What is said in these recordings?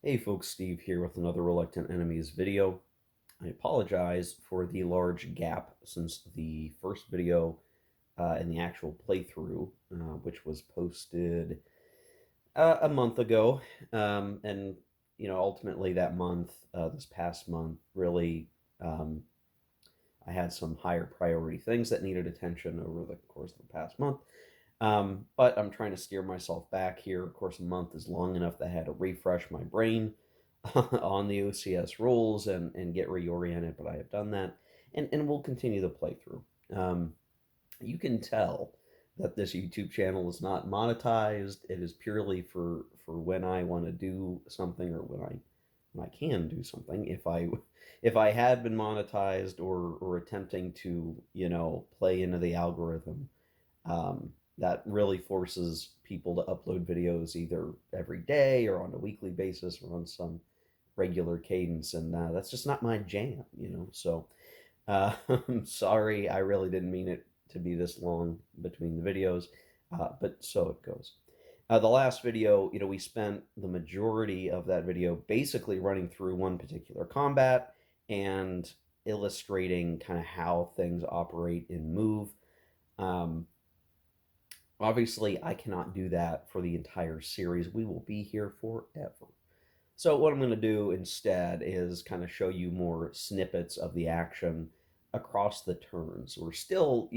Hey folks, Steve here with another Reluctant Enemies video. I apologize for the large gap since the first video in the actual playthrough, which was posted a month ago. And, ultimately that month, this past month, really, um, I had some higher priority things that needed attention over the course of the past month. But I'm trying to steer myself back here. Of course, a month is long enough that I had to refresh my brain on the OCS rules and get reoriented, but I have done that. And we'll continue the playthrough. Um, you can tell that this YouTube channel is not monetized. It is purely for when I want to do something or when I can do something. If I had been monetized or attempting to play into the algorithm, that really forces people to upload videos either every day or on a weekly basis or on some regular cadence, and that's just not my jam. So I'm sorry, I really didn't mean it to be this long between the videos, but so it goes. The last video, we spent the majority of that video basically running through one particular combat and illustrating kind of how things operate and move. Um, Obviously, I cannot do that for the entire series. We will be here forever. So what I'm going to do instead is kind of show you more snippets of the action across the turns. We're still,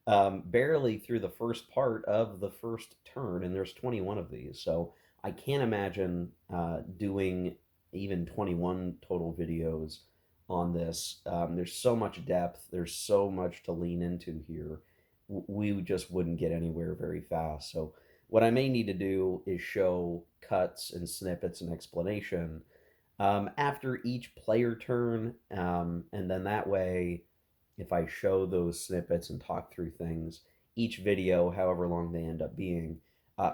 barely through the first part of the first turn, and there's 21 of these. So I can't imagine doing even 21 total videos on this. There's so much depth. There's so much to lean into here. We just wouldn't get anywhere very fast. So what I may need to do is show cuts and snippets and explanation after each player turn. And then that way, if I show those snippets and talk through things, each video, however long they end up being,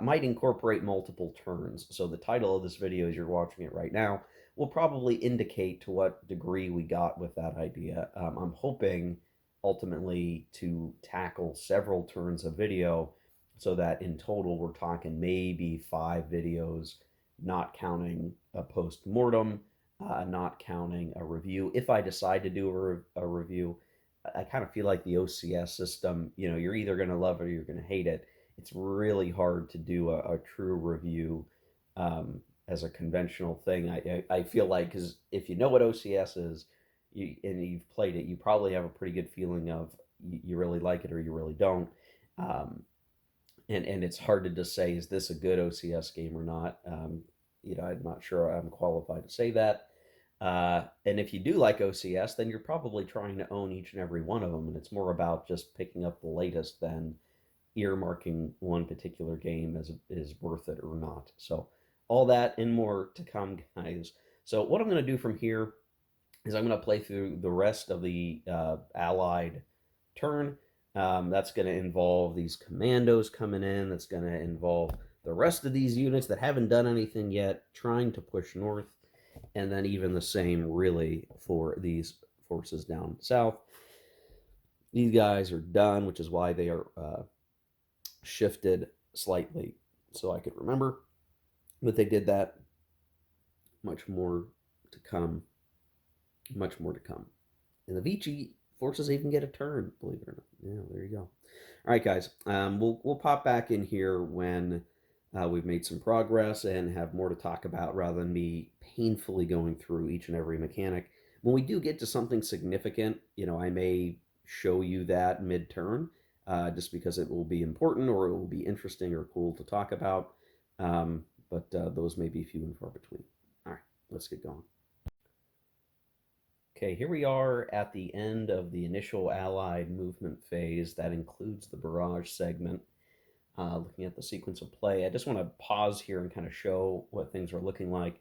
might incorporate multiple turns. So the title of this video, as you're watching it right now, will probably indicate to what degree we got with that idea. I'm hoping ultimately to tackle several turns of video so that in total we're talking maybe 5 videos, not counting a post-mortem, not counting a review. If I decide to do a review, I kind of feel like the OCS system, you're either going to love it or you're going to hate it. It's really hard to do a true review as a conventional thing. I feel like, because if you know what OCS is, and you've played it, you probably have a pretty good feeling of you really like it or you really don't. Um, and it's hard to just say, is this a good OCS game or not? I'm not sure I'm qualified to say that. And if you do like OCS, then you're probably trying to own each and every one of them, and it's more about just picking up the latest than earmarking one particular game as is worth it or not. So all that and more to come, guys. So what I'm going to do from here is I'm going to play through the rest of the allied turn. That's going to involve these commandos coming in. That's going to involve the rest of these units that haven't done anything yet, trying to push north. And then even the same, really, for these forces down south. These guys are done, which is why they are shifted slightly so I could remember. But they did that. Much more to come. Much more to come. And the Vici forces even get a turn, believe it or not. Yeah, there you go. All right, guys. We'll pop back in here when we've made some progress and have more to talk about rather than me painfully going through each and every mechanic. When we do get to something significant, I may show you that mid-turn just because it will be important or it will be interesting or cool to talk about. But those may be few and far between. All right, let's get going. Okay, here we are at the end of the initial Allied movement phase. That includes the barrage segment. Looking at the sequence of play, I just want to pause here and kind of show what things are looking like.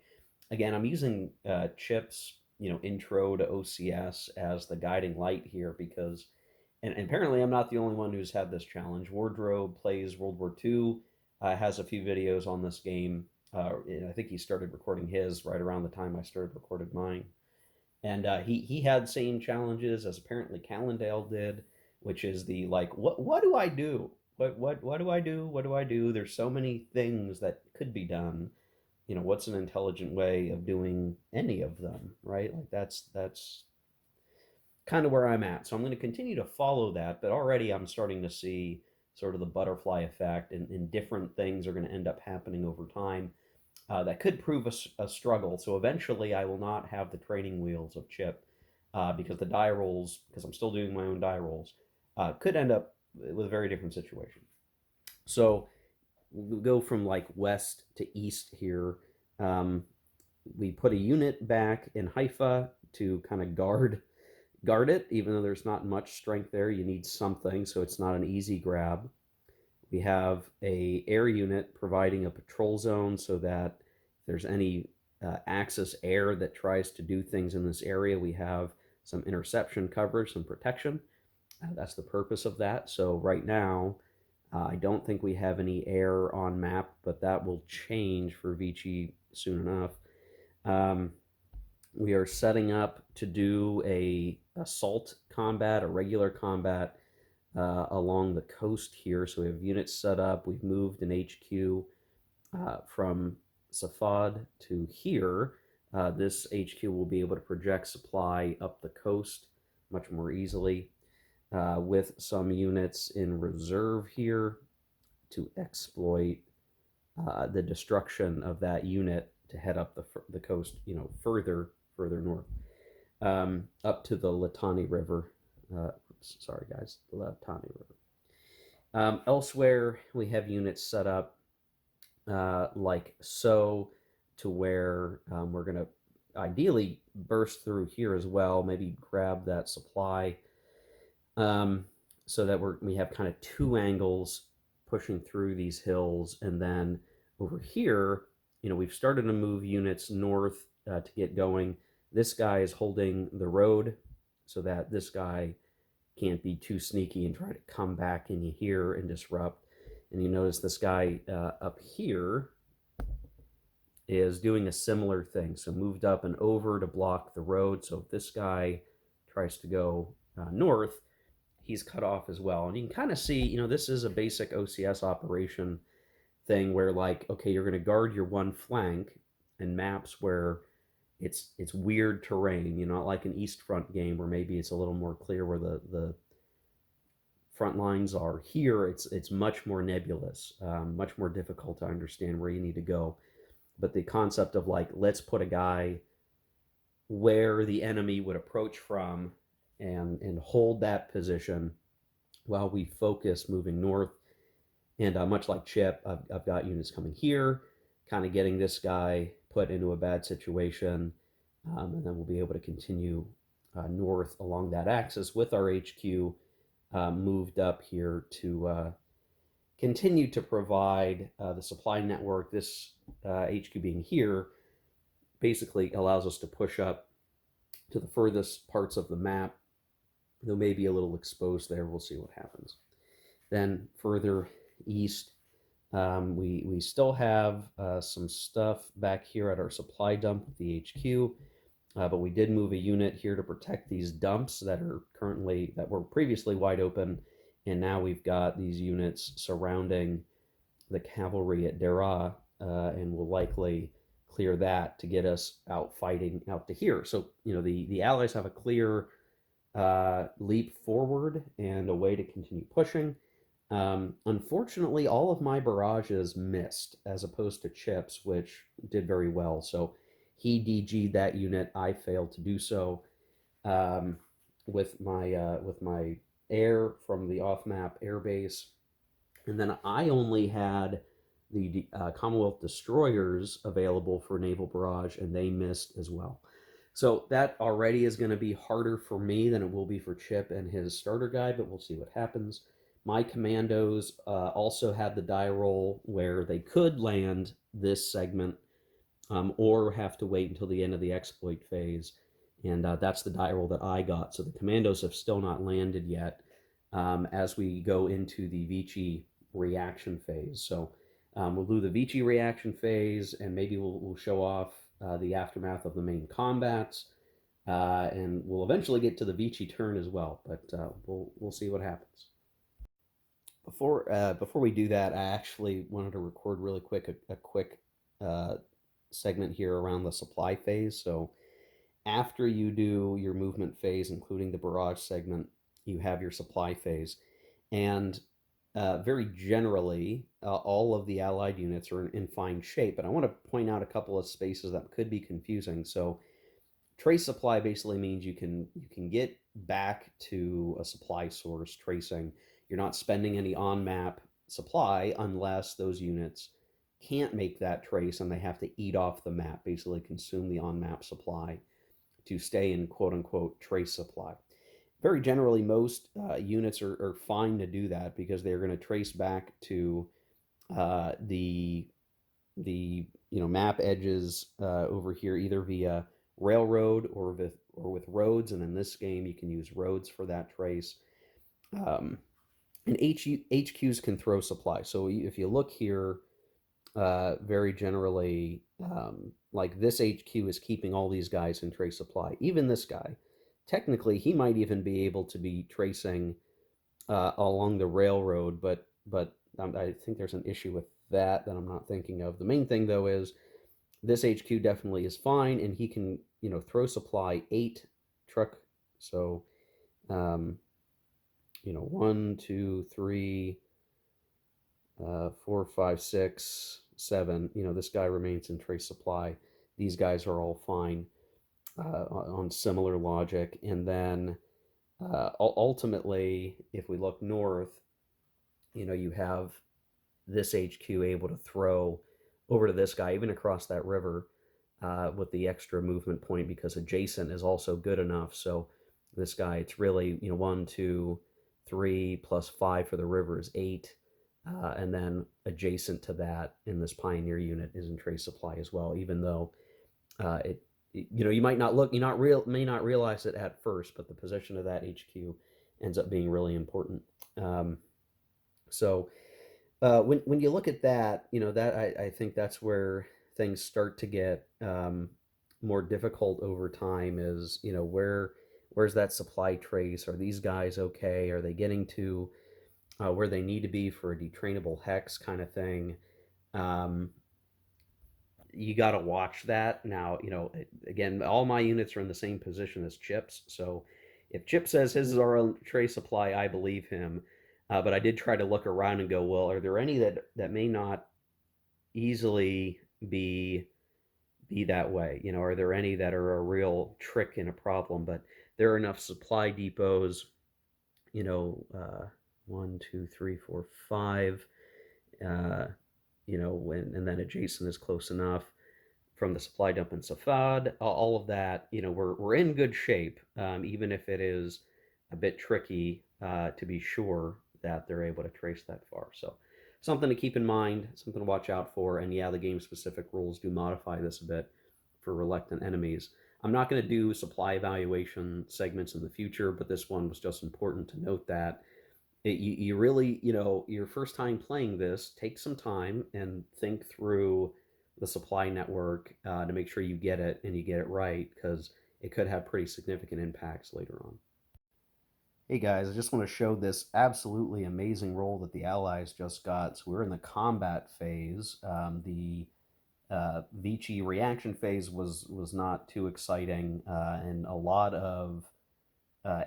Again, I'm using Chip's, intro to OCS as the guiding light here because, and apparently I'm not the only one who's had this challenge. Wardrobe plays World War II, has a few videos on this game. I think he started recording his right around the time I started recording mine. And he had same challenges as apparently Callendale did, which is the like, what do I do? What do I do? What do I do? There's so many things that could be done. what's an intelligent way of doing any of them, right? Like that's kind of where I'm at. So I'm going to continue to follow that, but already I'm starting to see sort of the butterfly effect, and different things are going to end up happening over time that could prove a struggle. So eventually, I will not have the training wheels of Chip because the die rolls, because I'm still doing my own die rolls, could end up with a very different situation. So we'll go from like west to east here. Um, we put a unit back in Haifa to kind of guard it, even though there's not much strength there. You need something, so it's not an easy grab. We have a air unit providing a patrol zone so that if there's any Axis air that tries to do things in this area, we have some interception coverage, some protection. That's the purpose of that. So right now, I don't think we have any air on map, but that will change for Vichy soon enough. We are setting up to do a assault combat, a regular combat along the coast here. So we have units set up. We've moved an HQ from Safad to here. This HQ will be able to project supply up the coast much more easily with some units in reserve here to exploit the destruction of that unit to head up the coast, further north, up to the Litani River. Sorry, guys, the Litani River. Elsewhere, we have units set up like so, to where we're going to ideally burst through here as well, maybe grab that supply, so that we have kind of two angles pushing through these hills. And then over here, we've started to move units north to get going. This guy is holding the road so that this guy can't be too sneaky and try to come back in here and disrupt. And you notice this guy up here is doing a similar thing. So moved up and over to block the road. So if this guy tries to go north, he's cut off as well. And you can kind of see, this is a basic OCS operation thing where, like, okay, you're going to guard your one flank in maps where it's weird terrain, not like an East Front game where maybe it's a little more clear where the front lines are. Here, it's much more nebulous, much more difficult to understand where you need to go. But the concept of, like, let's put a guy where the enemy would approach from and hold that position while we focus moving north. And much like Chip, I've got units coming here, kind of getting this guy put into a bad situation, and then we'll be able to continue north along that axis with our HQ moved up here to continue to provide the supply network. This HQ being here basically allows us to push up to the furthest parts of the map. Though maybe a little exposed there. We'll see what happens. Then further east, we still have some stuff back here at our supply dump with the HQ, but we did move a unit here to protect these dumps that were previously wide open, and now we've got these units surrounding the cavalry at Dera, and will likely clear that to get us out fighting out to here. So the Allies have a clear leap forward and a way to continue pushing. Unfortunately, all of my barrages missed, as opposed to Chip's, which did very well. So he DG'd that unit. I failed to do so with my air from the off-map airbase, and then I only had the Commonwealth destroyers available for naval barrage, and they missed as well. So that already is going to be harder for me than it will be for Chip and his starter guy, but we'll see what happens. My commandos also had the die roll where they could land this segment, or have to wait until the end of the exploit phase. And that's the die roll that I got. So the commandos have still not landed yet as we go into the Vichy reaction phase. So we'll do the Vichy reaction phase, and maybe we'll show off the aftermath of the main combats, and we'll eventually get to the Vichy turn as well, but we'll see what happens. Before we do that, I actually wanted to record really quick a quick segment here around the supply phase. So after you do your movement phase, including the barrage segment, you have your supply phase. And very generally, all of the allied units are in fine shape. But I want to point out a couple of spaces that could be confusing. So trace supply basically means you can get back to a supply source tracing. You're not spending any on map supply unless those units can't make that trace and they have to eat off the map, basically consume the on map supply to stay in quote unquote trace supply. Very generally, most units are fine to do that because they're going to trace back to the map edges over here either via railroad or with roads, and in this game you can use roads for that trace. Um, and HQs can throw supply. So if you look here, very generally, like this HQ is keeping all these guys in trace supply. Even this guy, technically, he might even be able to be tracing along the railroad, but I think there's an issue with that I'm not thinking of. The main thing though is this HQ definitely is fine, and he can throw supply 8 truck. So one, two, three, 4, 5, 6, 7. This guy remains in trace supply. These guys are all fine on similar logic. And then ultimately, if we look north, you have this HQ able to throw over to this guy, even across that river, with the extra movement point because adjacent is also good enough. So this guy, it's really 1, 2, 3 plus 5 for the river is 8. And then adjacent to that in this Pioneer unit is in trace supply as well, even though it you might not look, may not realize it at first, but the position of that HQ ends up being really important. So when you look at that, that I think that's where things start to get more difficult over time. Is where's that supply trace? Are these guys okay? Are they getting to where they need to be for a detrainable hex kind of thing? You got to watch that. Now, again, all my units are in the same position as Chip's. So if Chip says his is our own tray supply, I believe him. But I did try to look around and go, well, are there any that may not easily be that way? Are there any that are a real trick and a problem? But there are enough supply depots, 1, 2, 3, 4, 5, and then adjacent is close enough from the supply dump in Safad. All of that, we're in good shape, even if it is a bit tricky to be sure that they're able to trace that far. So something to keep in mind, something to watch out for. And yeah, the game specific rules do modify this a bit for reluctant enemies. I'm not going to do supply evaluation segments in the future, but this one was just important to note that you really, your first time playing this, take some time and think through the supply network to make sure you get it and you get it right, because it could have pretty significant impacts later on. Hey guys, I just want to show this absolutely amazing roll that the Allies just got. So we're in the combat phase. The Vichy reaction phase was not too exciting, and a lot of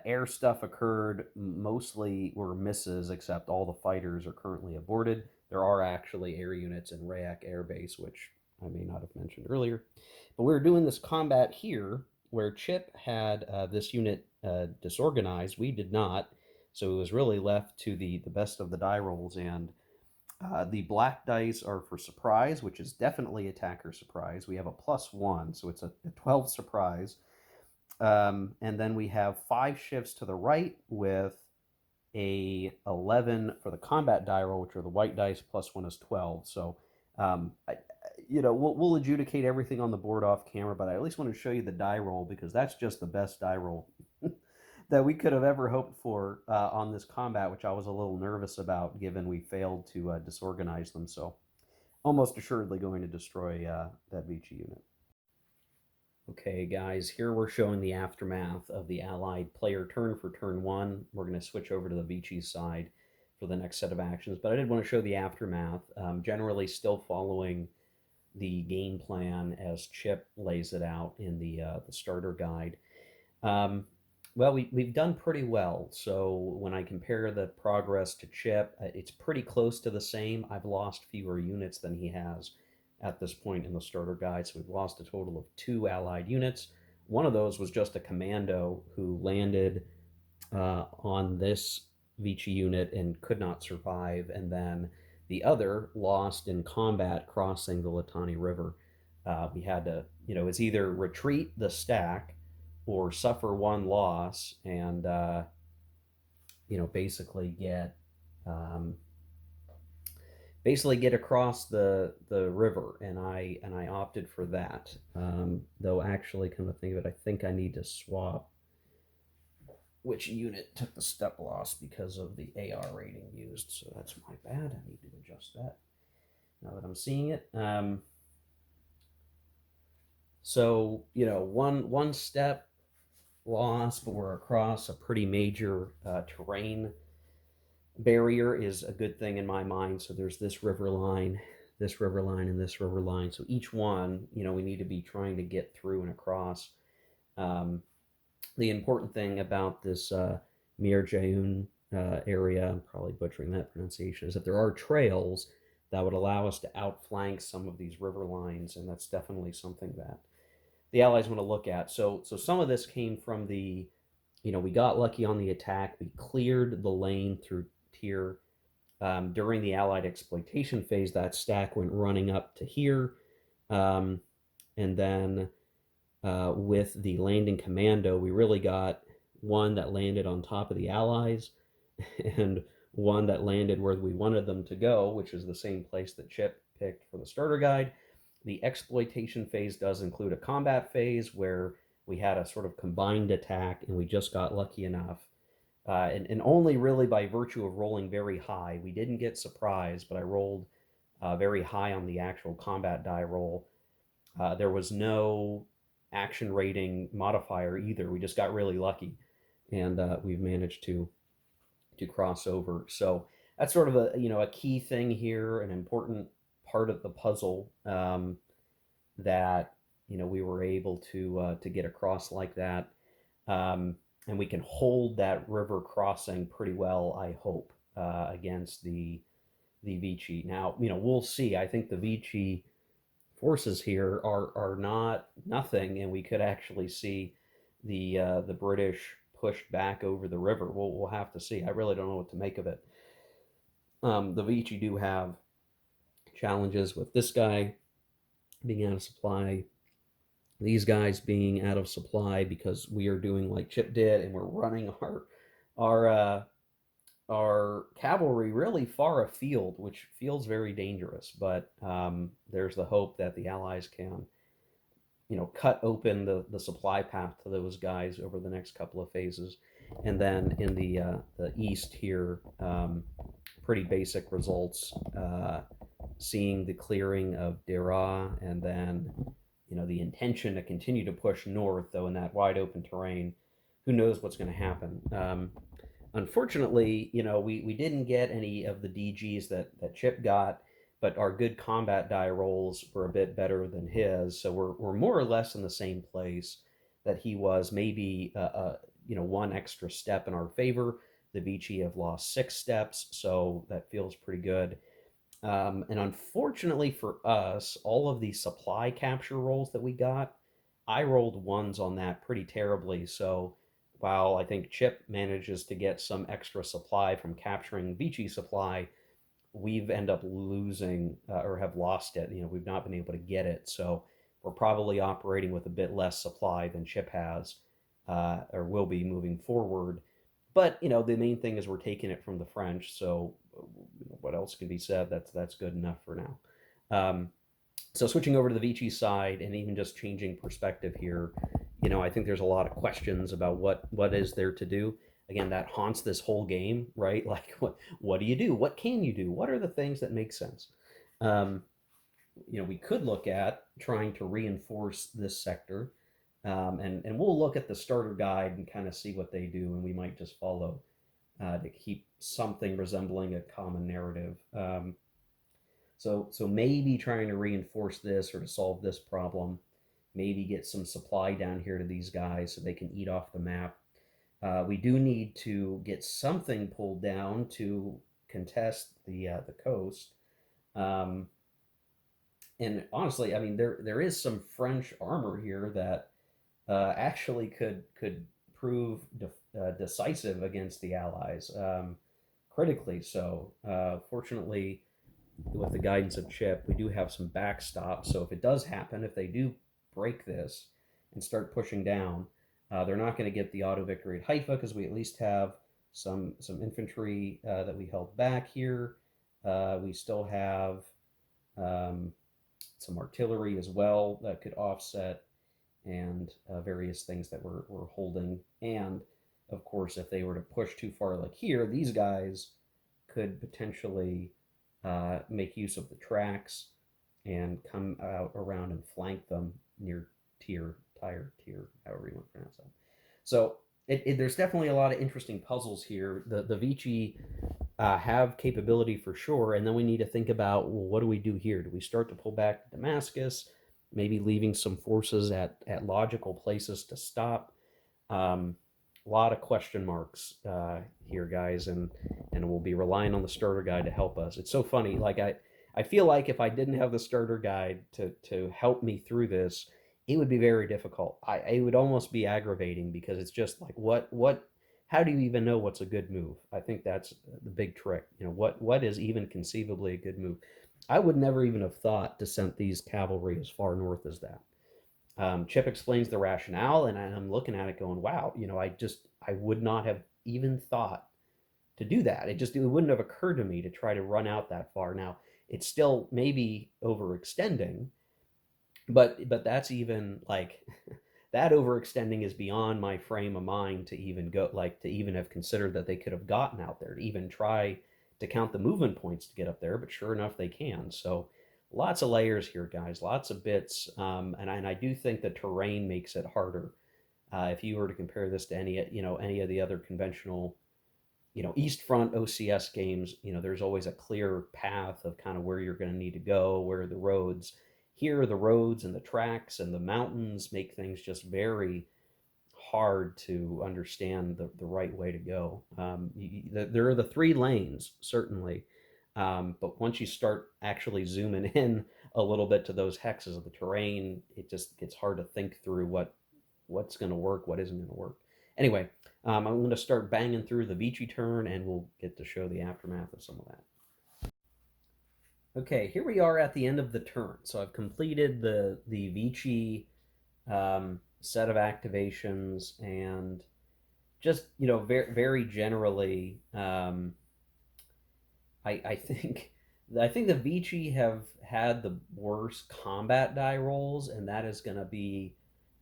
air stuff occurred. Mostly were misses, except all the fighters are currently aborted. There are actually air units in Rayak Air Base, which I may not have mentioned earlier. But we were doing this combat here where Chip had this unit disorganized. We did not. So it was really left to the best of the die rolls. And the black dice are for surprise, which is definitely attacker surprise. We have a +1, so it's a 12 surprise. And then we have 5 shifts to the right with a 11 for the combat die roll, which are the white dice. +1 is 12. So, we'll adjudicate everything on the board off camera, but I at least want to show you the die roll because that's just the best die roll that we could have ever hoped for on this combat, which I was a little nervous about given we failed to disorganize them. So, almost assuredly going to destroy that Vichy unit. Okay, guys, here we're showing the aftermath of the Allied player turn for turn 1. We're going to switch over to the Vichy side for the next set of actions, but I did want to show the aftermath. Generally still following the game plan as Chip lays it out in the starter guide. Um, well, we've done pretty well. So when I compare the progress to Chip, it's pretty close to the same. I've lost fewer units than he has at this point in the starter guide. So we've lost a total of 2 allied units. One of those was just a commando who landed on this Vichy unit and could not survive, and then the other lost in combat crossing the Litani River. We had to, it's either retreat the stack or suffer one loss and, basically um, get across the river, and I opted for that. Though actually, come to think of it, I think I need to swap which unit took the step loss because of the AR rating used. So that's my bad. I need to adjust that now that I'm seeing it. So one step loss, but we're across a pretty major terrain barrier is a good thing in my mind. So there's this river line, and this river line. So each one, we need to be trying to get through and across. Um, the important thing about this Mir Jaun area, I'm probably butchering that pronunciation, is that there are trails that would allow us to outflank some of these river lines, and that's definitely something that the Allies want to look at. So some of this came from we got lucky on the attack. We cleared the lane through Tier. During the Allied exploitation phase, that stack went running up to here. And then with the landing commando, we really got one that landed on top of the Allies and one that landed where we wanted them to go, which is the same place that Chip picked for the starter guide. The exploitation phase does include a combat phase where we had a sort of combined attack, and we just got lucky enough. And only really by virtue of rolling very high. We didn't get surprised, but I rolled very high on the actual combat die roll. There was no action rating modifier either. We just got really lucky, and we've managed to cross over. So that's sort of a key thing here, an important part of the puzzle that we were able to get across like that, and we can hold that river crossing pretty well, I hope, against the Vichy. Now we'll see. I think the Vichy forces here are not nothing, and we could actually see the British pushed back over the river. We'll have to see. I really don't know what to make of it. The Vichy do have challenges with this guy being out of supply, these guys being out of supply because we are doing like Chip did, and we're running our our cavalry really far afield, which feels very dangerous. But there's the hope that the Allies can, cut open the supply path to those guys over the next couple of phases. And then in the east here, pretty basic results. Seeing the clearing of Dera, and then the intention to continue to push north, though in that wide open terrain. Who knows what's going to happen? Unfortunately, we didn't get any of the DGs that Chip got, but our good combat die rolls were a bit better than his. So we're more or less in the same place that he was, maybe one extra step in our favor. The Vichy have lost 6 steps, so that feels pretty good. And unfortunately for us, all of the supply capture rolls that we got, I rolled ones on that pretty terribly. So while I think Chip manages to get some extra supply from capturing Vichy supply, we've ended up losing or have lost it. We've not been able to get it. So we're probably operating with a bit less supply than Chip has, or will be moving forward. But the main thing is we're taking it from the French. So what else can be said? That's good enough for now. So switching over to the Vichy side, and even just changing perspective here, I think there's a lot of questions about what is there to do. Again, that haunts this whole game, right? Like, what do you do? What can you do? What are the things that make sense? We could look at trying to reinforce this sector, and we'll look at the starter guide and kind of see what they do, and we might just follow to keep something resembling a common narrative. So maybe trying to reinforce this or to solve this problem, maybe get some supply down here to these guys so they can eat off the map. We do need to get something pulled down to contest the coast. Um, and honestly, I mean, there is some French armor here that actually could prove decisive against the Allies, critically so. Fortunately, with the guidance of Chip, we do have some backstop. So if it does happen, if they do break this and start pushing down, they're not going to get the auto victory at Haifa because we at least have some infantry that we held back here. We still have um, some artillery as well that could offset, and various things that we're holding. And of course, if they were to push too far, like here, these guys could potentially make use of the tracks and come out around and flank them near tier, however you want to pronounce that. So there's definitely a lot of interesting puzzles here. The Vici have capability for sure, and then we need to think about, well, what do we do here? Do we start to pull back to Damascus, maybe leaving some forces at logical places to stop? A lot of question marks here, guys, and we'll be relying on the starter guide to help us. It's so funny. Like I feel like if I didn't have the starter guide to help me through this, it would be very difficult. It would almost be aggravating because it's just like what how do you even know what's a good move? I think that's the big trick. You know, what is even conceivably a good move? I would never even have thought to send these cavalry as far north as that. Chip explains the rationale, and I'm looking at it going, wow, you know, I would not have even thought to do that. It wouldn't have occurred to me to try to run out that far. Now, it's still maybe overextending, but that's even like that overextending is beyond my frame of mind to even go, like, to even have considered that they could have gotten out there, to even try to count the movement points to get up there. But sure enough, they can. So lots of layers here, guys, lots of bits. And I do think the terrain makes it harder. If you were to compare this to any of the other conventional, East Front OCS games, there's always a clear path of kind of where you're going to need to go, where are the roads. Here, the roads and the tracks and the mountains make things just very hard to understand the right way to go. There are the 3 lanes, certainly, but once you start actually zooming in a little bit to those hexes of the terrain, it just gets hard to think through what's going to work, what isn't going to work. Anyway, I'm going to start banging through the Vici turn, and we'll get to show the aftermath of some of that. Okay, here we are at the end of the turn. So I've completed the Vici set of activations, and just very very generally, I think the Vici have had the worst combat die rolls, and that is going to be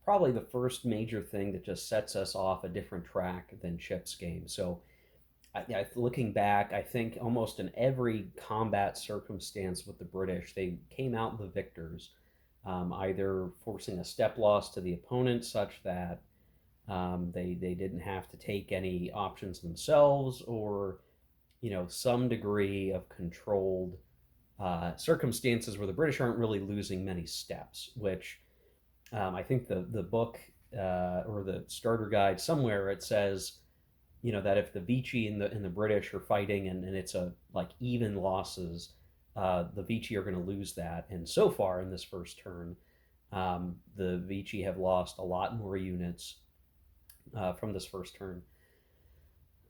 probably the first major thing that just sets us off a different track than Chip's game. So looking back, I think almost in every combat circumstance with the British, they came out the victors, either forcing a step loss to the opponent such that they didn't have to take any options themselves, or some degree of controlled circumstances where the British aren't really losing many steps. Which I think the book or the starter guide somewhere, it says that if the Vici and the British are fighting, and it's a like even losses, the Vici are going to lose that. And so far in this first turn, the Vici have lost a lot more units from this first turn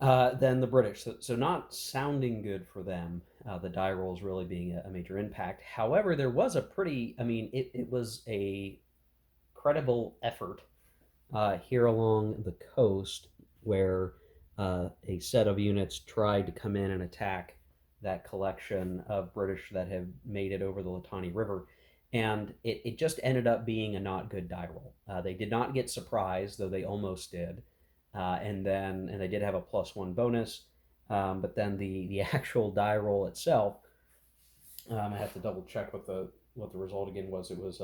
than the British. So not sounding good for them. The die rolls really being a major impact. However, there was a pretty, I mean, it was a credible effort here along the coast where a set of units tried to come in and attack that collection of British that have made it over the Litani River. And it just ended up being a not good die roll. They did not get surprised, though they almost did. And they did have a +1 bonus. But then the actual die roll itself, I have to double check what the result again was. It was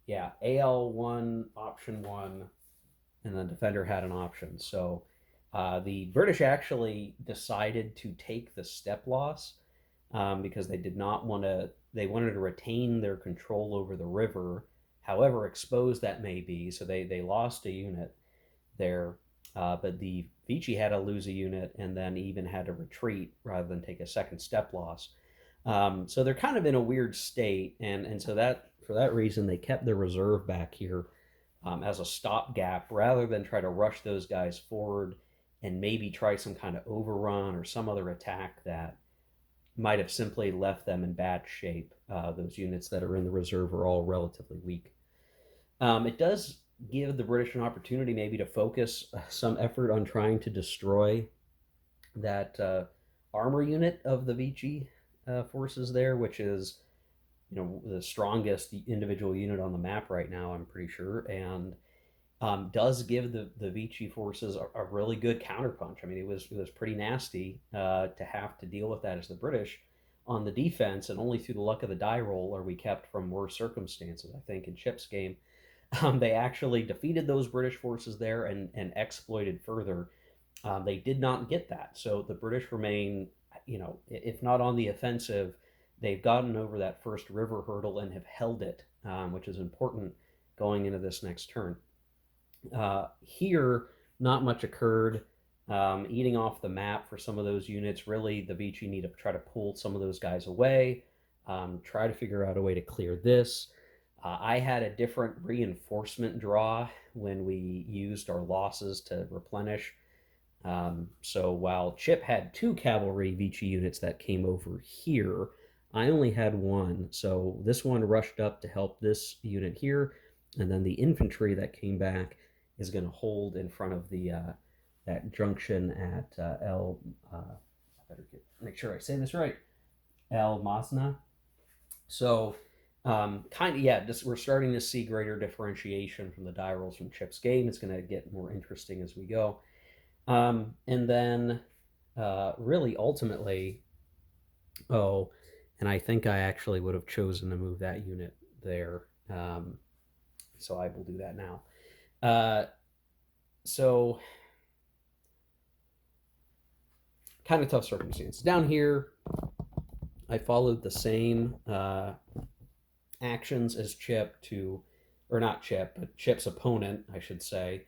AL1 option 1, and the defender had an option. So The British actually decided to take the step loss because they did not want to. They wanted to retain their control over the river, however exposed that may be. So they lost a unit there, but the Vichy had to lose a unit and then even had to retreat rather than take a second step loss. So they're kind of in a weird state, and so that for that reason they kept their reserve back here as a stopgap rather than try to rush those guys forward and maybe try some kind of overrun or some other attack that might have simply left them in bad shape. Those units that are in the reserve are all relatively weak. It does give the British an opportunity maybe to focus some effort on trying to destroy that armor unit of the Vichy forces there, which is the strongest individual unit on the map right now, I'm pretty sure, and does give the Vichy forces a really good counterpunch. I mean, it was pretty nasty to have to deal with that as the British on the defense, and only through the luck of the die roll are we kept from worse circumstances. I think in Chip's game, they actually defeated those British forces there and exploited further. They did not get that, so the British remain, if not on the offensive, they've gotten over that first river hurdle and have held it, which is important going into this next turn. Here, not much occurred. Eating off the map for some of those units. Really, the Vichy need to try to pull some of those guys away. Try to figure out a way to clear this. I had a different reinforcement draw when we used our losses to replenish. So while Chip had 2 cavalry Vichy units that came over here, I only had 1. So this one rushed up to help this unit here, and then the infantry that came back is going to hold in front of the that junction at El. I better make sure I say this right. El Masna. So kind of just we're starting to see greater differentiation from the die rolls from Chip's game. It's going to get more interesting as we go. And then really ultimately, and I think I actually would have chosen to move that unit there. So I will do that now. So kind of tough circumstance. Down here, I followed the same actions as Chip or not Chip, but Chip's opponent, I should say,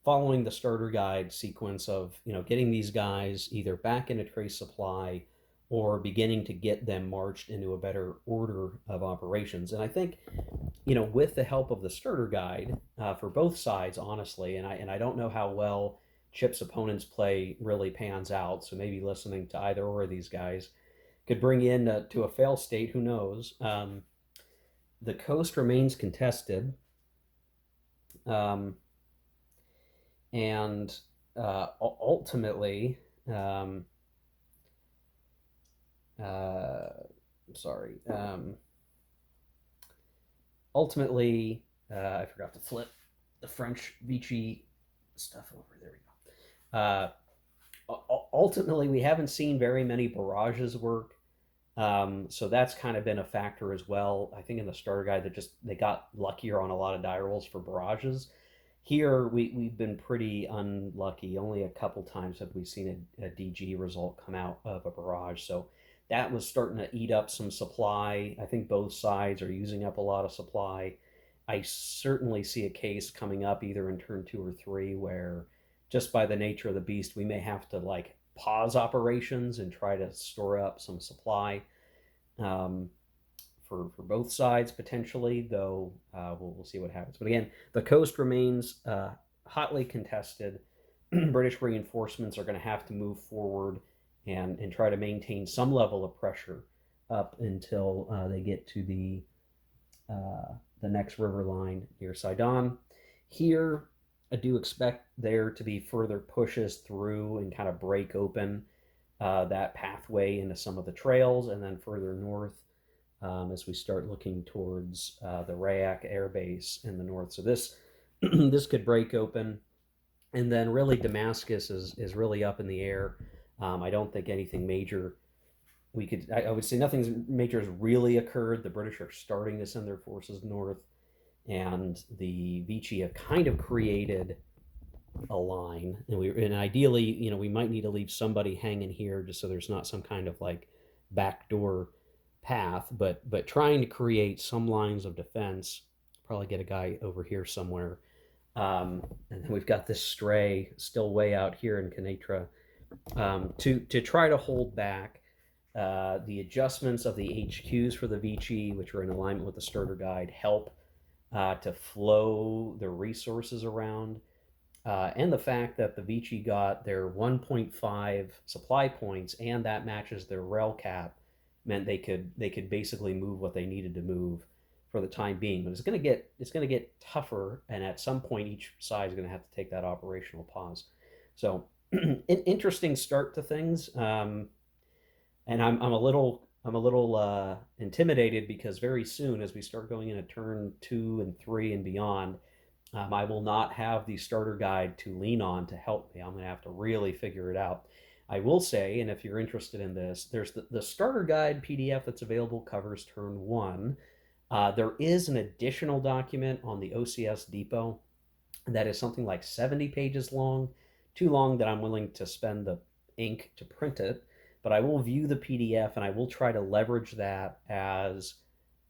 following the starter guide sequence of, getting these guys either back into trace supply or beginning to get them marched into a better order of operations. And I think, with the help of the starter guide for both sides, honestly, and I don't know how well Chip's opponent's play really pans out, so maybe listening to either or of these guys could bring in to a fail state, who knows. The coast remains contested. And ultimately, ultimately, I forgot to flip the French Vichy stuff over. There we go. Ultimately, we haven't seen very many barrages work. So that's kind of been a factor as well. I think in the starter guide they got luckier on a lot of die rolls for barrages. Here we've been pretty unlucky. Only a couple times have we seen a DG result come out of a barrage. So that was starting to eat up some supply. I think both sides are using up a lot of supply. I certainly see a case coming up either in turn 2 or 3 where just by the nature of the beast, we may have to pause operations and try to store up some supply for both sides potentially, though we'll see what happens. But again, the coast remains hotly contested. British reinforcements are going to have to move forward and try to maintain some level of pressure up until they get to the next river line near Sidon. Here, I do expect there to be further pushes through and kind of break open that pathway into some of the trails, and then further north as we start looking towards the Rayak Air Base in the north. So this this could break open, and then really Damascus is really up in the air. I don't think anything major. I would say nothing major has really occurred. The British are starting to send their forces north, and the Vichy have kind of created a line, and ideally, we might need to leave somebody hanging here just so there's not some kind of like backdoor path, but trying to create some lines of defense. Probably get a guy over here somewhere. And then we've got this stray still way out here in Kanatra, to try to hold back the adjustments of the HQs for the Vici, which are in alignment with the starter guide, help to flow the resources around. And the fact that the Vici got their 1.5 supply points and that matches their rel cap meant they could basically move what they needed to move for the time being. But it's going to get tougher, and at some point each side is going to have to take that operational pause. So an interesting start to things. And I'm a little intimidated because very soon, as we start going into turn 2 and 3 and beyond, I will not have the starter guide to lean on to help me. I'm going to have to really figure it out. I will say, and if you're interested in this, there's the starter guide PDF that's available, covers turn 1. There is an additional document on the OCS depot that is something like 70 pages long, too long that I'm willing to spend the ink to print it. But I will view the PDF and I will try to leverage that as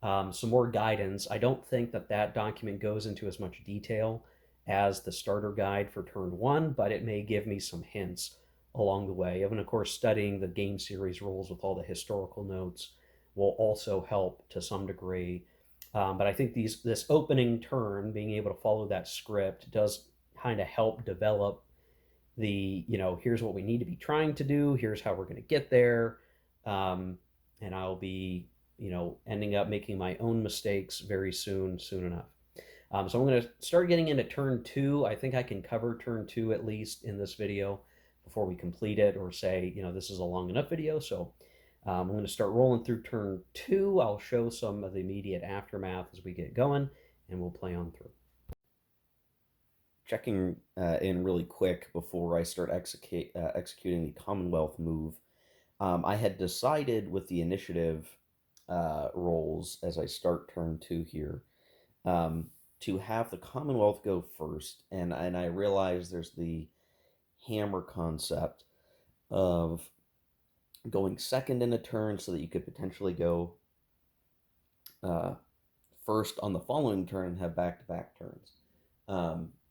some more guidance. I don't think that document goes into as much detail as the starter guide for turn 1, but it may give me some hints along the way. And of course, studying the game series rules with all the historical notes will also help to some degree. But I think this opening turn, being able to follow that script, does kind of help develop here's what we need to be trying to do, here's how we're going to get there. And I'll be, ending up making my own mistakes very soon enough. So I'm going to start getting into turn 2. I think I can cover turn 2 at least in this video before we complete it, or say, this is a long enough video. So I'm going to start rolling through turn 2. I'll show some of the immediate aftermath as we get going, and we'll play on through. Checking in really quick before I start executing the Commonwealth move. I had decided with the initiative rolls as I start turn 2 here, to have the Commonwealth go first, and I realize there's the hammer concept of going second in a turn so that you could potentially go first on the following turn and have back-to-back turns,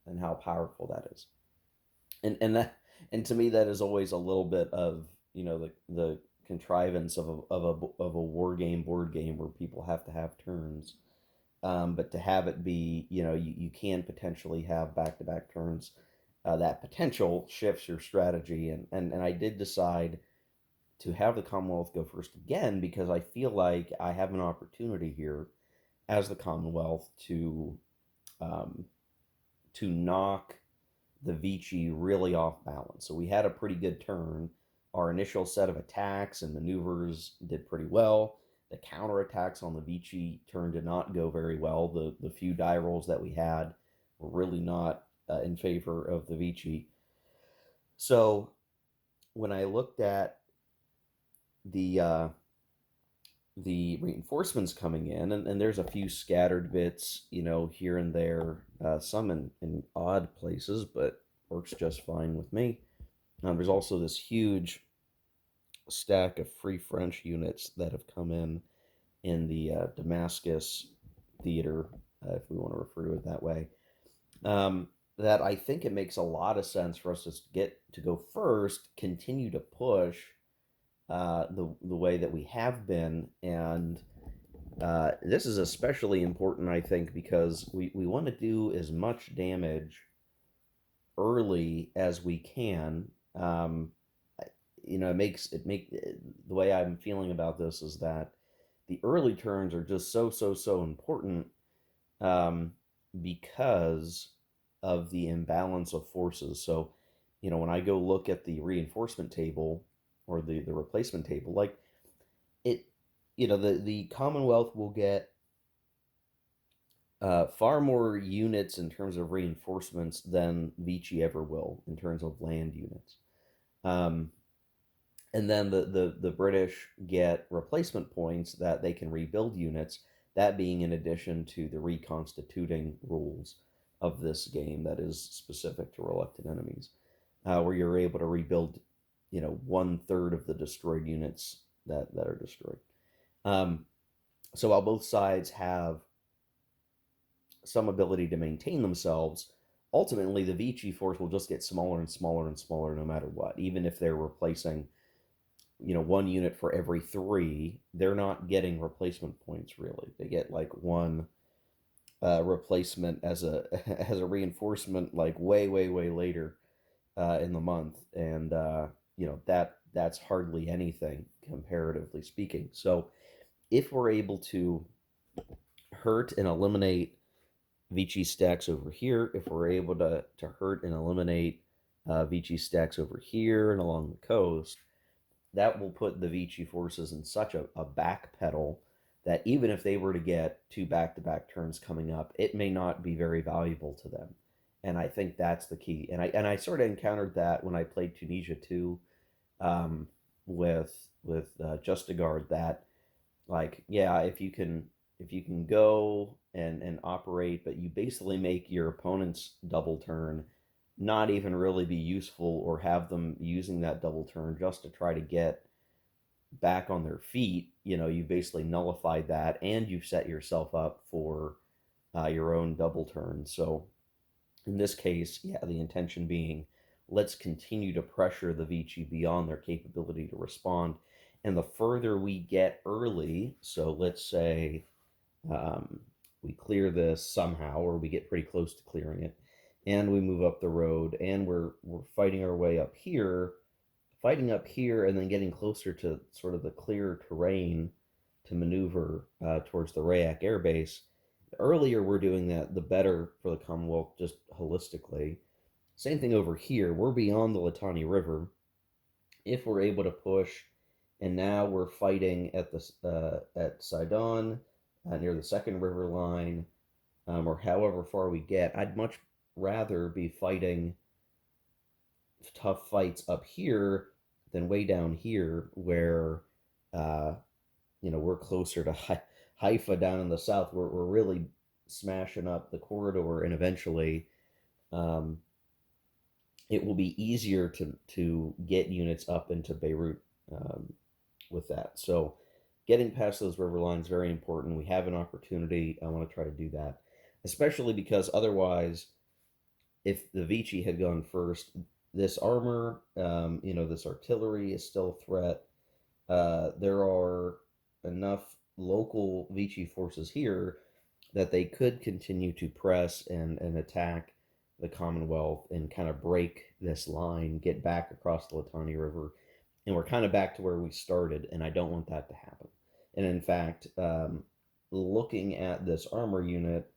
and how powerful that is. And to me, that is always a little bit of the contrivance of a war game board game where people have to have turns, but to have it be, you can potentially have back-to-back turns. That potential shifts your strategy, and I did decide to have the Commonwealth go first again because I feel like I have an opportunity here as the Commonwealth to knock the Vici really off balance. So we had a pretty good turn. Our initial set of attacks and maneuvers did pretty well. The counterattacks on the Vici turn did not go very well. The few die rolls that we had were really not in favor of the Vici. So when I looked at the reinforcements coming in, and there's a few scattered bits, here and there, some in odd places, but works just fine with me. There's also this huge stack of Free French units that have come in the Damascus theater, if we want to refer to it that way. That I think it makes a lot of sense for us to go first, continue to push the way that we have been, and this is especially important, I think, because we want to do as much damage early as we can. The way I'm feeling about this is that the early turns are just so important, because of the imbalance of forces. So, when I go look at the reinforcement table or the replacement table, like it, the Commonwealth will get far more units in terms of reinforcements than Vici ever will in terms of land units. And then the British get replacement points that they can rebuild units, that being in addition to the reconstituting rules of this game that is specific to reluctant enemies, where you're able to rebuild, 1/3 of the destroyed units that are destroyed. Um, so while both sides have some ability to maintain themselves, ultimately the Vici force will just get smaller and smaller and smaller no matter what. Even if they're replacing, one unit for every three, they're not getting replacement points really. They get like one replacement as a as a reinforcement, like way way way later in the month, and that's hardly anything comparatively speaking. So if we're able to hurt and eliminate Vici stacks over here, if we're able to hurt and eliminate Vici stacks over here and along the coast, that will put the Vici forces in such a back pedal that even if they were to get two back-to-back turns coming up, it may not be very valuable to them. And I think that's the key. And I sort of encountered that when I played Tunisia too, um, with Justigard, that like, yeah, if you can go and operate, but you basically make your opponent's double turn not even really be useful, or have them using that double turn just to try to get back on their feet, you've basically nullified that, and you've set yourself up for your own double turn. So in this case, yeah, the intention being, let's continue to pressure the Vici beyond their capability to respond. And the further we get early, so let's say um, we clear this somehow, or we get pretty close to clearing it, and we move up the road, and we're fighting our way up here, and then getting closer to sort of the clearer terrain to maneuver towards the Rayak Air Base. The earlier we're doing that, the better for the Commonwealth, just holistically. Same thing over here. We're beyond the Litani River. If we're able to push, and now we're fighting at Sidon, near the second river line, or however far we get, I'd much rather be fighting tough fights up here than way down here, where uh, we're closer to Haifa down in the south. We're really smashing up the corridor, and eventually um, it will be easier to get units up into Beirut with that. So getting past those river lines is very important. We have an opportunity. I want to try to do that, especially because otherwise, if the Vici had gone first, this armor, this artillery is still a threat. There are enough local Vici forces here that they could continue to press and attack the Commonwealth and kind of break this line, get back across the Litani River, and we're kind of back to where we started, and I don't want that to happen. And in fact, looking at this armor unit,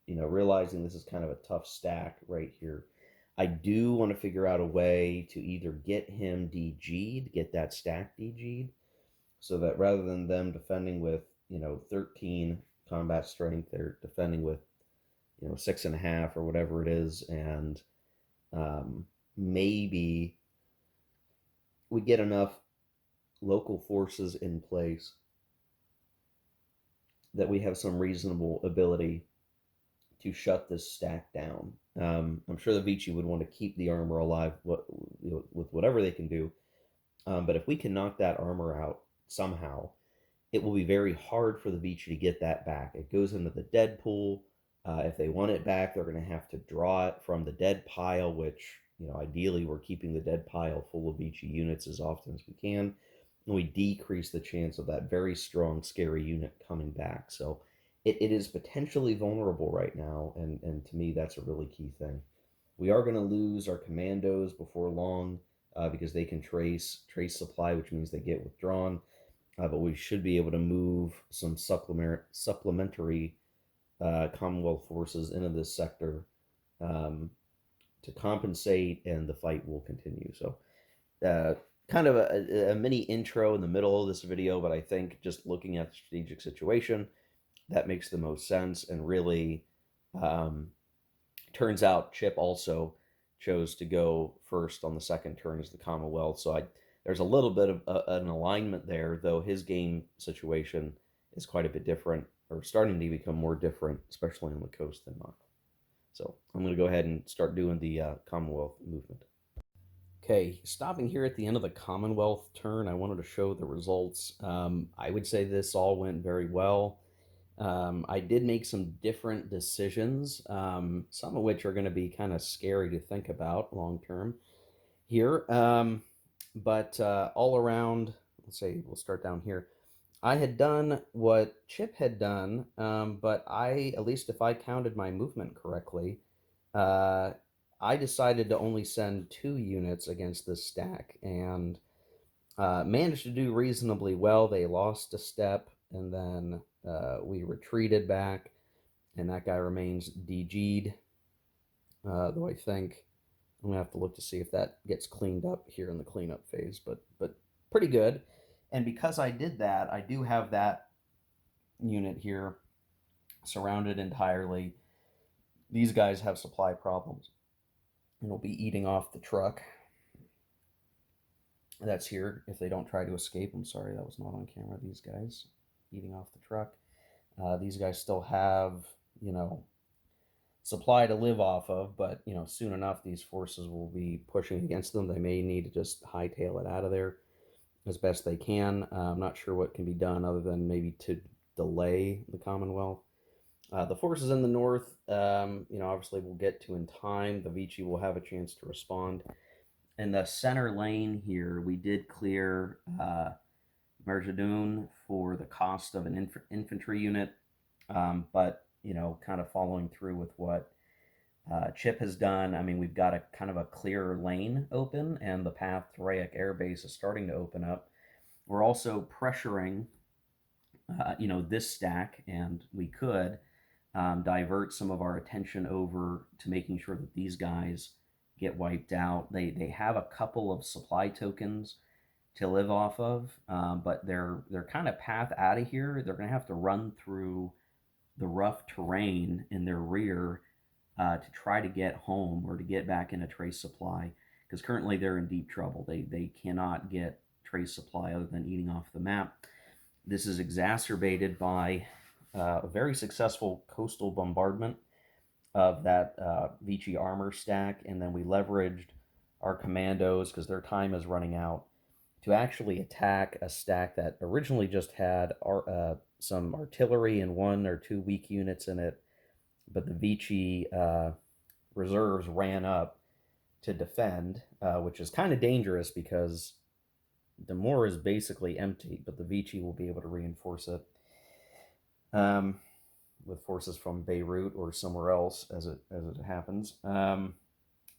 realizing this is kind of a tough stack right here, I do want to figure out a way to either get him DG'd, get that stack DG'd, so that rather than them defending with, 13 combat strength, they're defending with, 6.5 or whatever it is, and maybe we get enough local forces in place that we have some reasonable ability to shut this stack down. I'm sure the Vici would want to keep the armor alive, with whatever they can do. But if we can knock that armor out somehow, it will be very hard for the Vici to get that back. It goes into the dead pool. If they want it back, they're going to have to draw it from the dead pile, which, ideally we're keeping the dead pile full of Vici units as often as we can. And we decrease the chance of that very strong, scary unit coming back. So it is potentially vulnerable right now, and to me, that's a really key thing. We are going to lose our commandos before long, because they can trace supply, which means they get withdrawn. But we should be able to move some supplementary Commonwealth forces into this sector to compensate, and the fight will continue. So kind of a mini intro in the middle of this video, but I think just looking at the strategic situation, that makes the most sense. And really, turns out Chip also chose to go first on the second turn as the Commonwealth. So there's a little bit of an alignment there, though his game situation is quite a bit different, or starting to become more different, especially on the coast than mine. So I'm going to go ahead and start doing the Commonwealth movement. Okay, stopping here at the end of the Commonwealth turn, I wanted to show the results. I would say this all went very well. I did make some different decisions, some of which are going to be kind of scary to think about long term here. But all around, let's say we'll start down here. I had done what Chip had done, but at least if I counted my movement correctly, uh, I decided to only send 2 units against this stack and managed to do reasonably well. They lost a step, and then we retreated back, and that guy remains DG'd. Though I think I'm gonna have to look to see if that gets cleaned up here in the cleanup phase, but pretty good. And because I did that, I do have that unit here surrounded entirely. These guys have supply problems and will be eating off the truck that's here if they don't try to escape. I'm sorry, that was not on camera. These guys eating off the truck. These guys still have, you know, supply to live off of, but, you know, soon enough these forces will be pushing against them. They may need to just hightail it out of there as best they can. I'm not sure what can be done other than maybe to delay the Commonwealth. The forces in the north, you know, obviously we'll get to in time. The Vichy will have a chance to respond. In the center lane here, we did clear Merjadoon for the cost of an infantry unit, but, you know, kind of following through with what Chip has done. I mean, we've got a kind of a clearer lane open, and the path to Rayak Air Base is starting to open up. We're also pressuring, you know, this stack, and we could divert some of our attention over to making sure that these guys get wiped out. They have a couple of supply tokens to live off of, but they're kind of path out of here. They're going to have to run through the rough terrain in their rear to try to get home or to get back in a trace supply, because currently they're in deep trouble. They cannot get trace supply other than eating off the map. This is exacerbated by a very successful coastal bombardment of that Vichy armor stack, and then we leveraged our commandos because their time is running out to actually attack a stack that originally just had some artillery and 1 or 2 weak units in it, but the Vichy reserves ran up to defend, which is kind of dangerous because the Moor is basically empty, but the Vichy will be able to reinforce it with forces from Beirut or somewhere else as it happens. And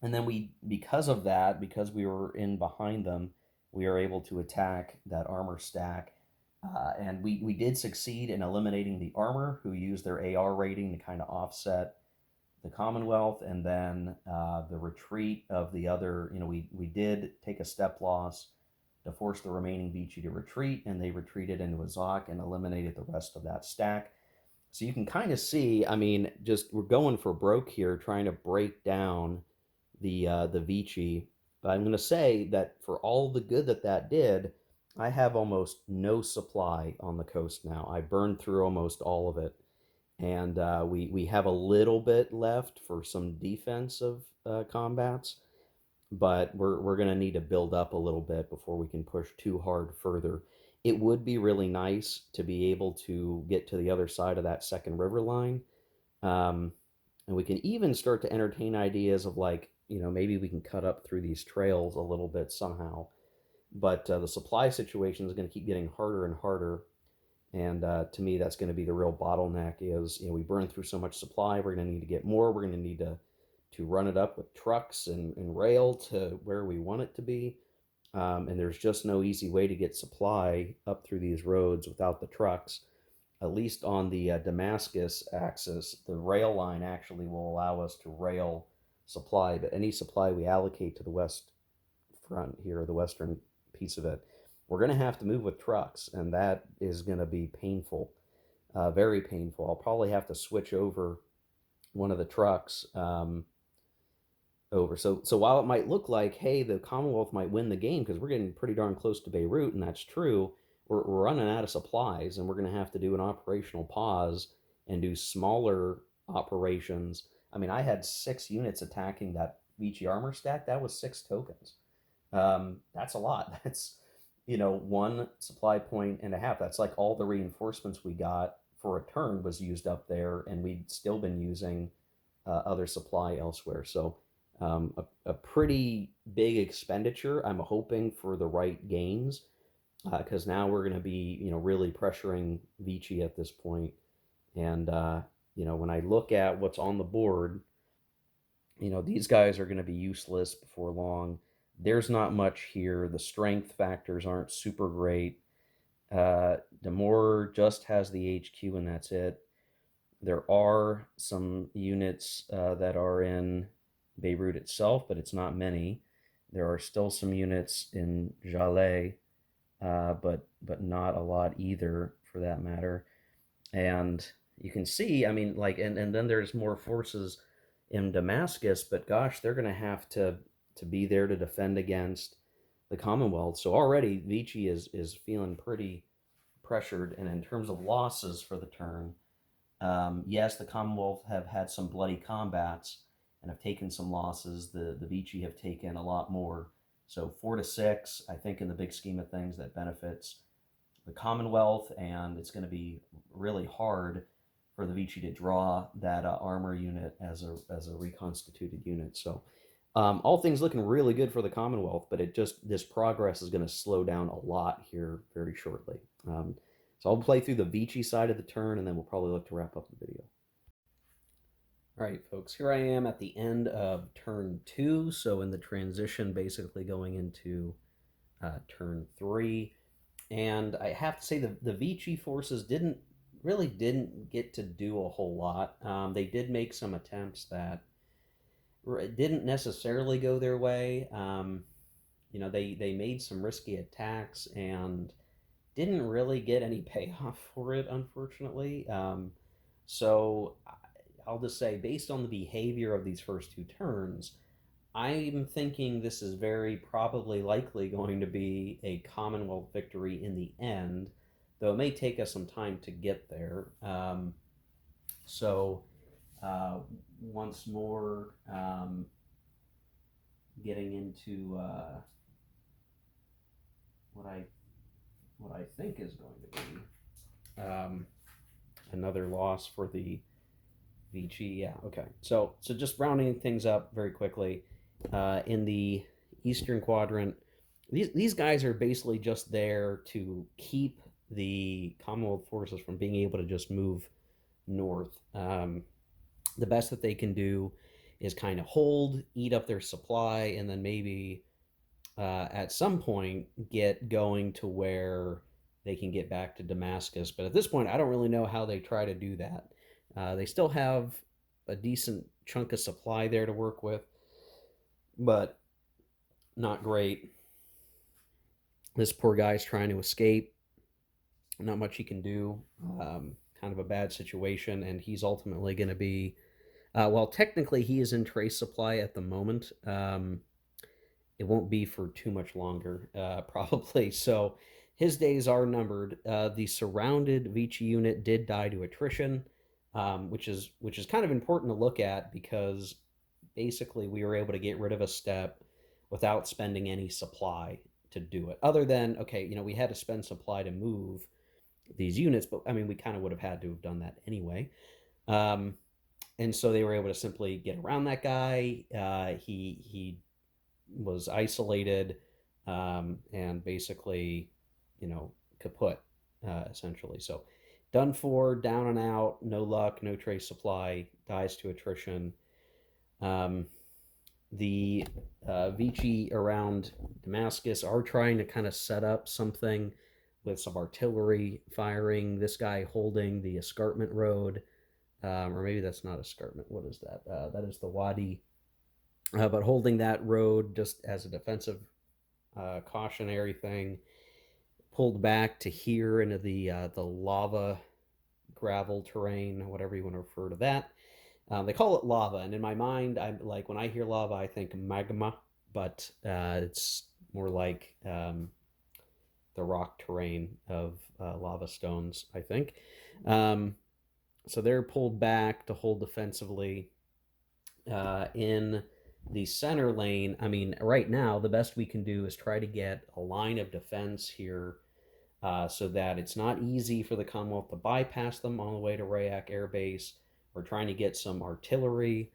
then because of that, because we were in behind them, we are able to attack that armor stack. And we did succeed in eliminating the armor, who used their AR rating to kind of offset the Commonwealth. And then the retreat of the other, you know, we did take a step loss to force the remaining Vichy to retreat, and they retreated into Azak and eliminated the rest of that stack. So you can kind of see, I mean, just we're going for broke here, trying to break down the Vichy. But I'm going to say that for all the good that did, I have almost no supply on the coast now. I burned through almost all of it, and we have a little bit left for some defensive combats, but we're going to need to build up a little bit before we can push too hard further. It would be really nice to be able to get to the other side of that second river line. And we can even start to entertain ideas of, like, you know, maybe we can cut up through these trails a little bit somehow. But the supply situation is going to keep getting harder and harder. And to me, that's going to be the real bottleneck is, you know, we burn through so much supply. We're going to need to get more. We're going to need to run it up with trucks and rail to where we want it to be. And there's just no easy way to get supply up through these roads without the trucks. At least on the Damascus axis, the rail line actually will allow us to rail supply, but any supply we allocate to the west front here, the western piece of it, we're going to have to move with trucks, and that is going to be painful, very painful. I'll probably have to switch over one of the trucks over. So while it might look like, hey, the Commonwealth might win the game because we're getting pretty darn close to Beirut, and that's true, we're running out of supplies, and we're going to have to do an operational pause and do smaller operations. I mean, I had 6 units attacking that Vici armor stack. That was 6 tokens. That's a lot. That's, one supply point and a half. That's like all the reinforcements we got for a turn was used up there, and we'd still been using other supply elsewhere. So a pretty big expenditure. I'm hoping for the right gains because now we're going to be, really pressuring Vici at this point. And when I look at what's on the board, these guys are going to be useless before long. There's not much here. The strength factors aren't super great. Demore just has the HQ, and that's it. There are some units that are in Beirut itself, but it's not many. There are still some units in Jalais, but not a lot either, for that matter. And you can see, I mean, like, and then there's more forces in Damascus, but gosh, they're going to have to be there to defend against the Commonwealth. So already Vici is feeling pretty pressured. And in terms of losses for the turn, yes, the Commonwealth have had some bloody combats and have taken some losses. The Vici have taken a lot more. So 4-6, I think in the big scheme of things, that benefits the Commonwealth, and it's going to be really hard for the Vici to draw that armor unit as a reconstituted unit. So all things looking really good for the Commonwealth, but this progress is going to slow down a lot here very shortly. So I'll play through the Vici side of the turn, and then we'll probably look to wrap up the video. All right, folks, here I am at the end of turn 2, so in the transition basically going into turn 3. And I have to say the Vici forces didn't get to do a whole lot. They did make some attempts that didn't necessarily go their way. They made some risky attacks and didn't really get any payoff for it, unfortunately. So I'll just say, based on the behavior of these first 2 turns, I'm thinking this is very probably likely going to be a Commonwealth victory in the end, though it may take us some time to get there. So once more, getting into what I think is going to be another loss for the Vici. Yeah, okay. So just rounding things up very quickly. In the Eastern Quadrant, these guys are basically just there to keep the Commonwealth forces from being able to just move north. The best that they can do is kind of hold, eat up their supply, and then maybe at some point get going to where they can get back to Damascus. But at this point, I don't really know how they try to do that. They still have a decent chunk of supply there to work with, but not great. This poor guy's trying to escape. Not much he can do. Kind of a bad situation, and he's ultimately going to be. Well, technically, he is in trace supply at the moment. It won't be for too much longer, probably. So his days are numbered. The surrounded Vici unit did die to attrition, which is kind of important to look at because basically we were able to get rid of a step without spending any supply to do it. Other than, okay, we had to spend supply to move these units, but I mean, we kind of would have had to have done that anyway. And so they were able to simply get around that guy. He was isolated and basically, kaput, essentially. So done for, down and out, no luck, no trace supply, dies to attrition. The Vici around Damascus are trying to kind of set up something with some artillery firing. This guy holding the escarpment road, or maybe that's not escarpment. What is that? That is the Wadi. But holding that road just as a defensive cautionary thing, pulled back to here into the lava gravel terrain, whatever you want to refer to that. They call it lava, and in my mind, I'm like, when I hear lava, I think magma, but it's more like the rock terrain of lava stones, I think. So they're pulled back to hold defensively. In the center lane, I mean, right now, the best we can do is try to get a line of defense here so that it's not easy for the Commonwealth to bypass them on the way to Rayak Air Base. We're trying to get some artillery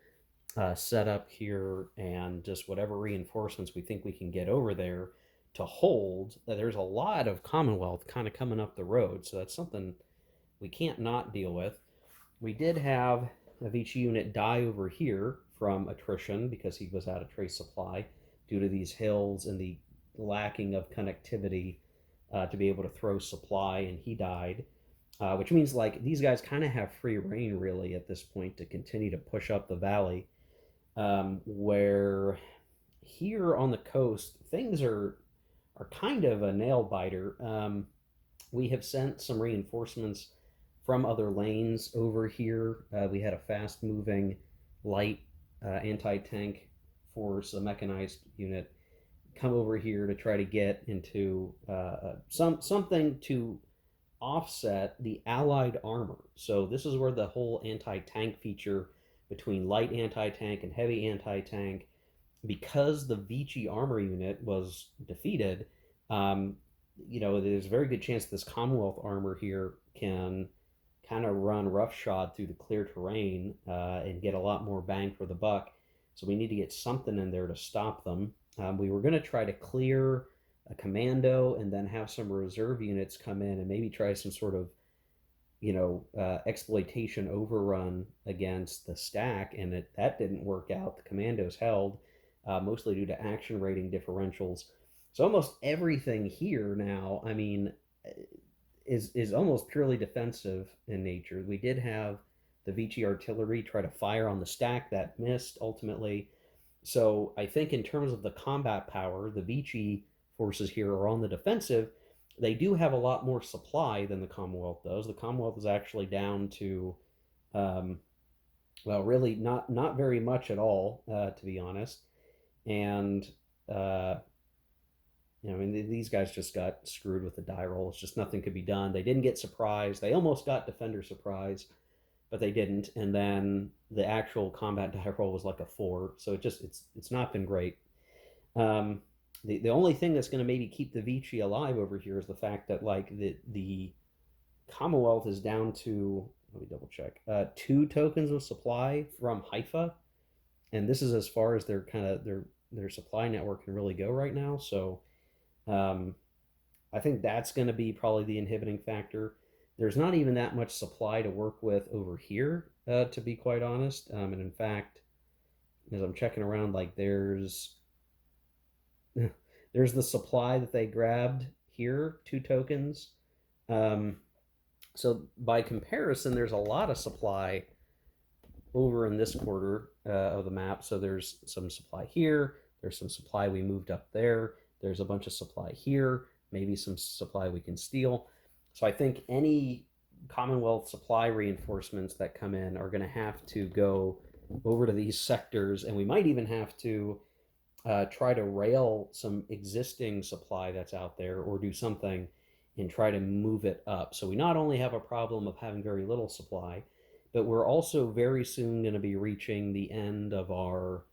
set up here and just whatever reinforcements we think we can get over there to hold. There's a lot of Commonwealth kind of coming up the road, so that's something we can't not deal with. We did have a Vichy unit die over here from attrition because he was out of trace supply due to these hills and the lacking of connectivity to be able to throw supply, and he died. Which means like these guys kind of have free reign really at this point to continue to push up the valley. Where here on the coast things are kind of a nail biter. We have sent some reinforcements from other lanes over here. We had a fast moving light anti tank force, a mechanized unit, come over here to try to get into something to offset the Allied armor. So this is where the whole anti tank feature between light anti tank and heavy anti tank, because the Vichy armor unit was defeated, there's a very good chance this Commonwealth armor here can kind of run roughshod through the clear terrain and get a lot more bang for the buck. So we need to get something in there to stop them. We were going to try to clear a commando and then have some reserve units come in and maybe try some sort of exploitation overrun against the stack, and that didn't work out. The commandos held, mostly due to action rating differentials. So almost everything here now, I mean, is almost purely defensive in nature. We did have the Vichy artillery try to fire on the stack, that missed ultimately. So I think in terms of the combat power, the Vichy forces here are on the defensive. They do have a lot more supply than the Commonwealth does. The Commonwealth is actually down to, really not very much at all, to be honest. And I mean, these guys just got screwed with the die roll. It's just nothing could be done. They didn't get surprised. They almost got defender surprise, but they didn't. And then the actual combat die roll was like a 4. So it's not been great. The only thing that's going to maybe keep the Vichy alive over here is the fact that like the Commonwealth is down to, let me double check, 2 tokens of supply from Haifa, and this is as far as their supply network can really go right now. So I think that's going to be probably the inhibiting factor. There's not even that much supply to work with over here, to be quite honest. And in fact, as I'm checking around, like there's the supply that they grabbed here, 2 tokens. So by comparison, there's a lot of supply over in this quarter of the map. So there's some supply here. There's some supply we moved up there. There's a bunch of supply here, maybe some supply we can steal. So I think any Commonwealth supply reinforcements that come in are going to have to go over to these sectors, and we might even have to try to rail some existing supply that's out there or do something and try to move it up. So we not only have a problem of having very little supply, but we're also very soon going to be reaching the end of our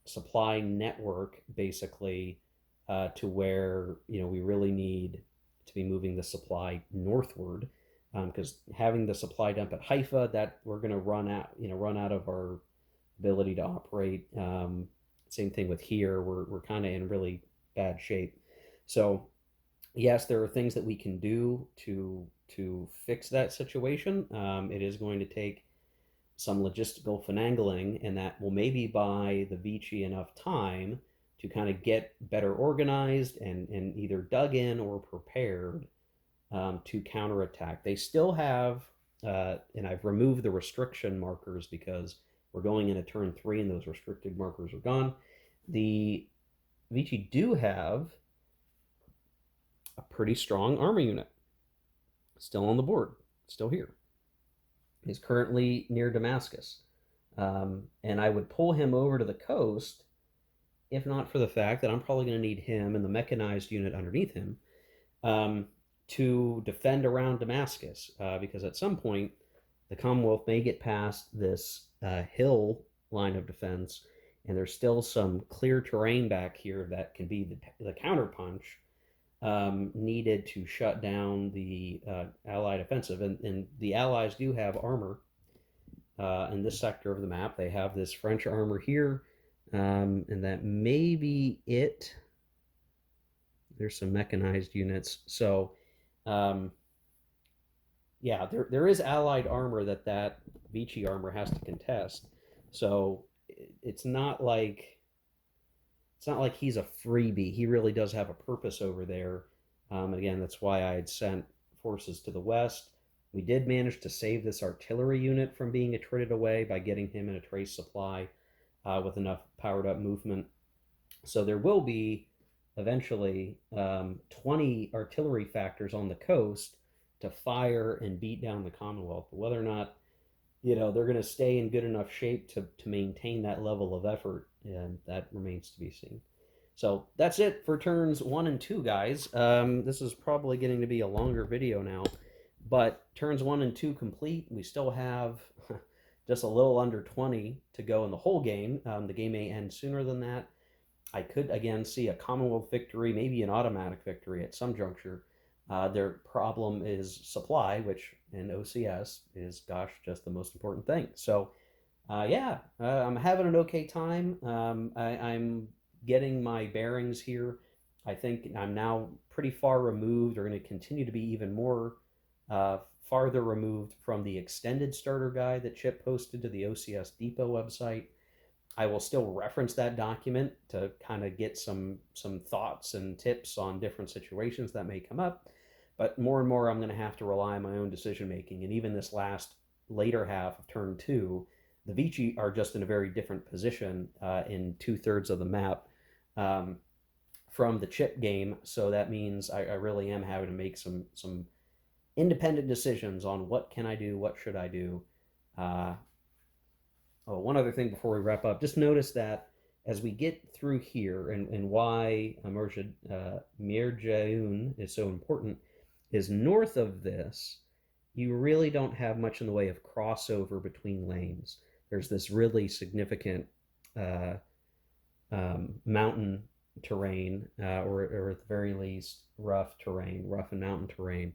supply network, basically, to where we really need to be moving the supply northward, because having the supply dump at Haifa, that we're going to run out of our ability to operate. Same thing with here. We're kind of in really bad shape. So yes, there are things that we can do to fix that situation. It is going to take some logistical finagling, and that will maybe buy the Vichy enough time to kind of get better organized and either dug in or prepared to counterattack. They still have, and I've removed the restriction markers because we're going into turn 3 and those restricted markers are gone. The Vichy do have a pretty strong armor unit still on the board, still here. He's currently near Damascus. And I would pull him over to the coast, if not for the fact that I'm probably going to need him and the mechanized unit underneath him to defend around Damascus, because at some point the Commonwealth may get past this hill line of defense, and there's still some clear terrain back here that can be the counterpunch needed to shut down the Allied offensive. And the Allies do have armor in this sector of the map. They have this French armor here, and that may be it. There's some mechanized units. So, yeah, there is Allied armor that Vichy armor has to contest. So it's not like he's a freebie. He really does have a purpose over there. And again, that's why I had sent forces to the west. We did manage to save this artillery unit from being attrited away by getting him in a trace supply with enough powered up movement. So there will be eventually 20 artillery factors on the coast to fire and beat down the Commonwealth. But whether or not they're going to stay in good enough shape to maintain that level of effort, and that remains to be seen. So that's it for turns 1 and 2, guys. This is probably getting to be a longer video now, but turns 1 and 2 complete. We still have just a little under 20 to go in the whole game. The game may end sooner than that. I could, again, see a Commonwealth victory, maybe an automatic victory at some juncture. Their problem is supply, which in OCS is, gosh, just the most important thing. So, yeah, I'm having an okay time. I'm getting my bearings here. I think I'm now pretty far removed, or going to continue to be even more farther removed from the extended starter guide that Chip posted to the OCS Depot website. I will still reference that document to kind of get some thoughts and tips on different situations that may come up. But more and more, I'm going to have to rely on my own decision making. And even this later half of turn 2, the Vichy are just in a very different position in 2/3 of the map from the Chip game. So that means I really am having to make some independent decisions on what can I do, what should I do. One other thing before we wrap up, just notice that as we get through here, and why Mirjaun is so important, is north of this, you really don't have much in the way of crossover between lanes. There's this really significant mountain terrain, or at the very least rough and mountain terrain.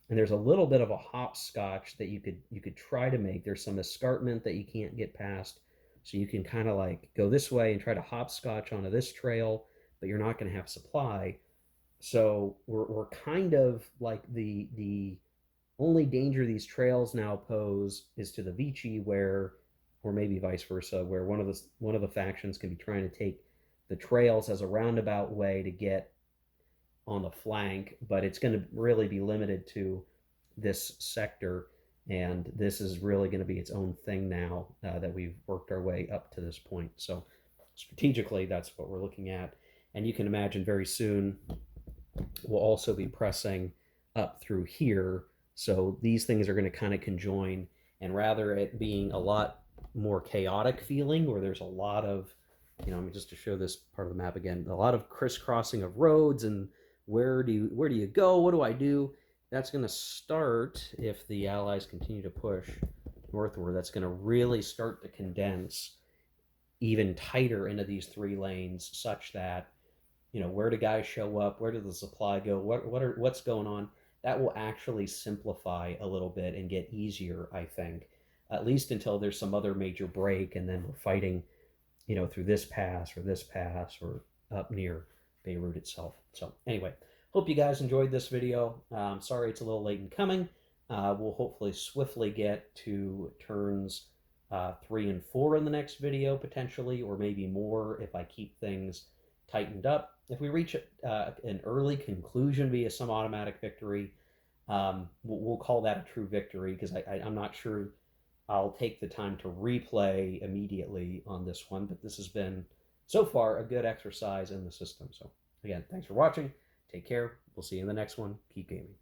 And there's a little bit of a hopscotch that you could try to make. There's some escarpment that you can't get past, so you can kind of like go this way and try to hopscotch onto this trail, but you're not going to have supply. So we're kind of like the only danger these trails now pose is to the Vichy, or maybe vice versa, where one of the factions can be trying to take the trails as a roundabout way to get on the flank, but it's going to really be limited to this sector, and this is really going to be its own thing now that we've worked our way up to this point. So strategically, that's what we're looking at, and you can imagine very soon we'll also be pressing up through here. So these things are going to kind of conjoin, and rather it being a lot more chaotic feeling, where there's a lot of, just to show this part of the map again, a lot of crisscrossing of roads and where do you go? What do I do? That's going to start, if the Allies continue to push northward, that's going to really start to condense even tighter into these 3 lanes, such that, where do guys show up? Where does the supply go? What's going on? That will actually simplify a little bit and get easier, I think, at least until there's some other major break, and then we're fighting, through this pass or up near Beirut itself. So anyway, hope you guys enjoyed this video. Sorry it's a little late in coming. We'll hopefully swiftly get to turns 3 and 4 in the next video, potentially, or maybe more if I keep things tightened up. If we reach an early conclusion via some automatic victory, we'll call that a true victory, because I'm not sure I'll take the time to replay immediately on this one, but this has been, so far, a good exercise in the system. So again, thanks for watching. Take care. We'll see you in the next one. Keep gaming.